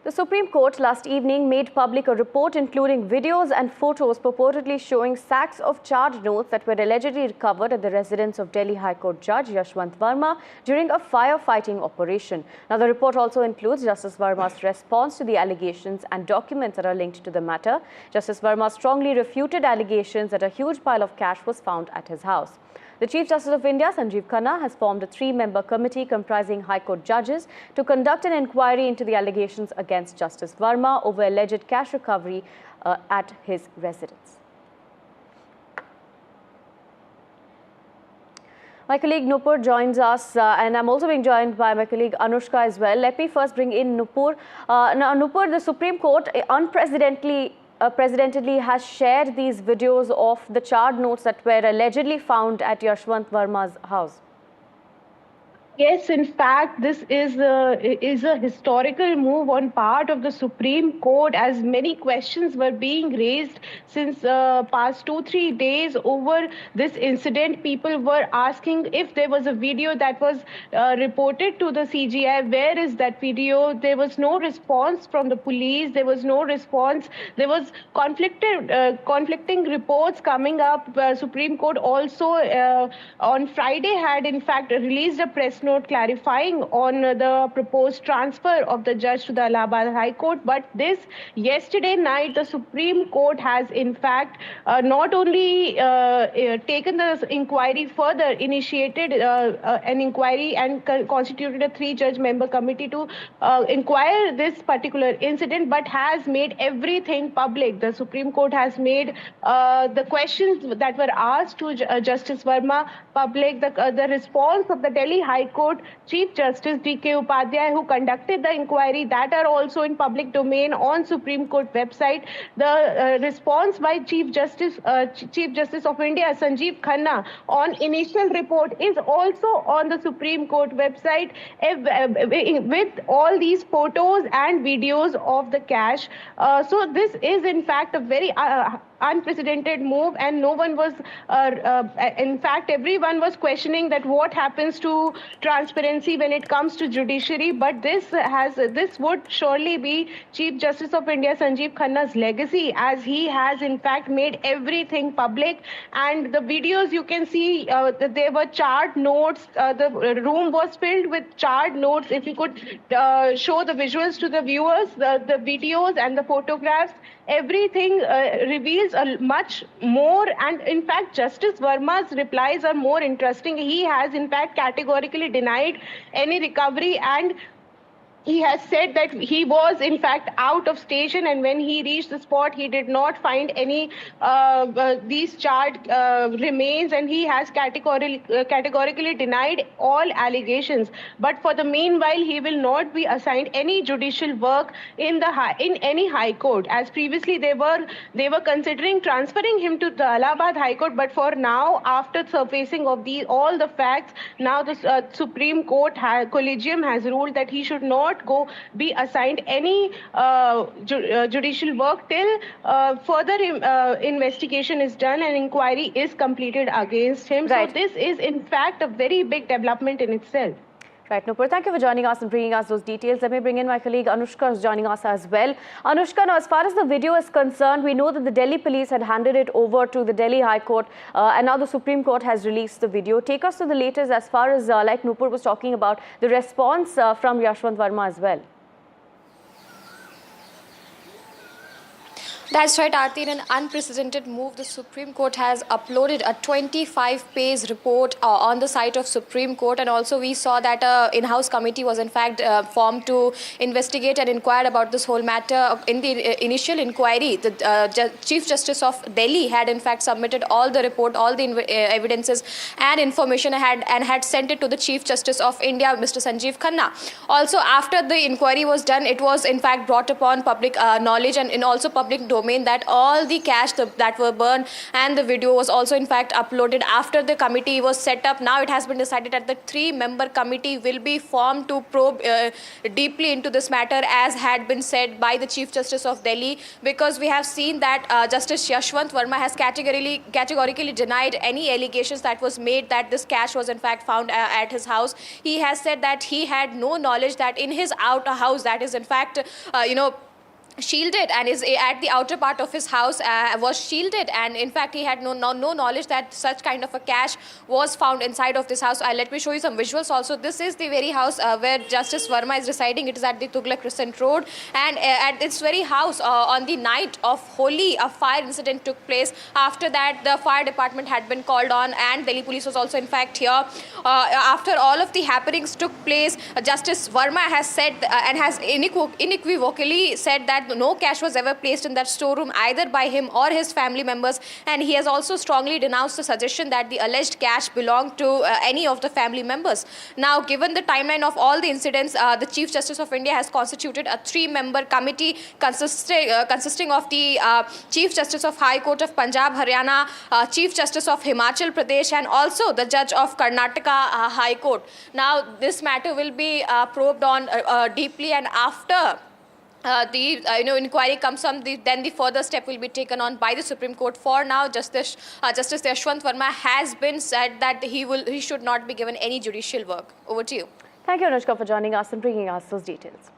The Supreme Court last evening made public a report including videos and photos purportedly showing sacks of charred notes that were allegedly recovered at the residence of Delhi High Court Judge Yashwant Verma during a firefighting operation. Now, the report also includes Justice Verma's response to the allegations and documents that are linked to the matter. Justice Verma strongly refuted allegations that a huge pile of cash was found at his house. The Chief Justice of India, Sanjeev Khanna, has formed a 3-member committee comprising High Court judges to conduct an inquiry into the allegations against Justice Verma over alleged cash recovery at his residence. My colleague Nupur joins us, and I'm also being joined by my colleague Anushka as well. Let me first bring in Nupur. Now, Nupur, the Supreme Court unprecedentedly has shared these videos of the charred notes that were allegedly found at Yashwant Verma's house. Yes, in fact, this is a historical move on part of the Supreme Court, as many questions were being raised since past 2-3 days over this incident. People were asking if there was a video that was reported to the CGI. Where is that video? There was no response from the police. There was no response. There was conflicting reports coming up. Supreme Court also on Friday had in fact released a press note clarifying on the proposed transfer of the judge to the Allahabad High Court. But this yesterday night, the Supreme Court has in fact not only taken the inquiry further, initiated an inquiry and constituted a 3-judge member committee to inquire this particular incident, but has made everything public. The Supreme Court has made the questions that were asked to Justice Verma public. The response of the Delhi High Court Chief Justice D.K. Upadhyay, who conducted the inquiry, that are also in public domain on Supreme Court website. The response by Chief Justice of India, Sanjeev Khanna, on initial report is also on the Supreme Court website with all these photos and videos of the cash. So this is in fact a very unprecedented move, and no one was in fact everyone was questioning that what happens to transparency when it comes to judiciary. But this would surely be Chief Justice of India Sanjeev Khanna's legacy, as he has in fact made everything public. And the videos, you can see that there were charred notes. The room was filled with charred notes. If you could show the visuals to the viewers, the videos and the photographs, everything reveals much more. And in fact, Justice Verma's replies are more interesting. He has in fact categorically denied any recovery, and he has said that he was in fact out of station, and when he reached the spot, he did not find any these charred remains, and he has categorically denied all allegations. But for the meanwhile, he will not be assigned any judicial work in any high court, as previously they were considering transferring him to the Allahabad High Court. But for now, after surfacing of all the facts, now the Supreme Court collegium has ruled that he should not be assigned any judicial work till further investigation is done and inquiry is completed against him. Right. So this is in fact a very big development in itself. Right, Nupur, thank you for joining us and bringing us those details. Let me bring in my colleague Anushka, who's joining us as well. Anushka, now as far as the video is concerned, we know that the Delhi police had handed it over to the Delhi High Court, and now the Supreme Court has released the video. Take us to the latest as far as, like Nupur was talking about, the response from Yashwant Verma as well. That's right, Aarti. In an unprecedented move, the Supreme Court has uploaded a 25-page report on the site of Supreme Court, and also we saw that an in-house committee was in fact formed to investigate and inquire about this whole matter. In the initial inquiry, the Chief Justice of Delhi had in fact submitted all the report, all the evidences and information and had sent it to the Chief Justice of India, Mr. Sanjeev Khanna. Also, after the inquiry was done, it was in fact brought upon public knowledge and in also public domain domain that all the cash that were burned and the video was also in fact uploaded after the committee was set up. Now it has been decided that the 3-member committee will be formed to probe deeply into this matter, as had been said by the Chief Justice of Delhi, because we have seen that Justice Yashwant Verma has categorically denied any allegations that was made that this cash was in fact found at his house. He has said that he had no knowledge that in his outer house, that is in fact, shielded and is at the outer part of his house, was shielded, and in fact he had no knowledge that such kind of a cash was found inside of this house. Let me show you some visuals also. This is the very house where Justice Verma is residing. It is at the Tughlaq Crescent Road, and at this very house on the night of Holi, a fire incident took place. After that, the fire department had been called on and Delhi police was also in fact here. After all of the happenings took place, Justice Verma has said and has unequivocally said that no cash was ever placed in that storeroom either by him or his family members, and he has also strongly denounced the suggestion that the alleged cash belonged to any of the family members. Now, given the timeline of all the incidents, the Chief Justice of India has constituted a 3-member committee consisting of the Chief Justice of High Court of Punjab, Haryana, Chief Justice of Himachal Pradesh, and also the Judge of Karnataka High Court. Now, this matter will be probed on deeply, and after the inquiry comes from then the further step will be taken on by the Supreme Court. For now, Justice Yashwant Verma has been said that he should not be given any judicial work. Over to you. Thank you, Anushka, for joining us and bringing us those details.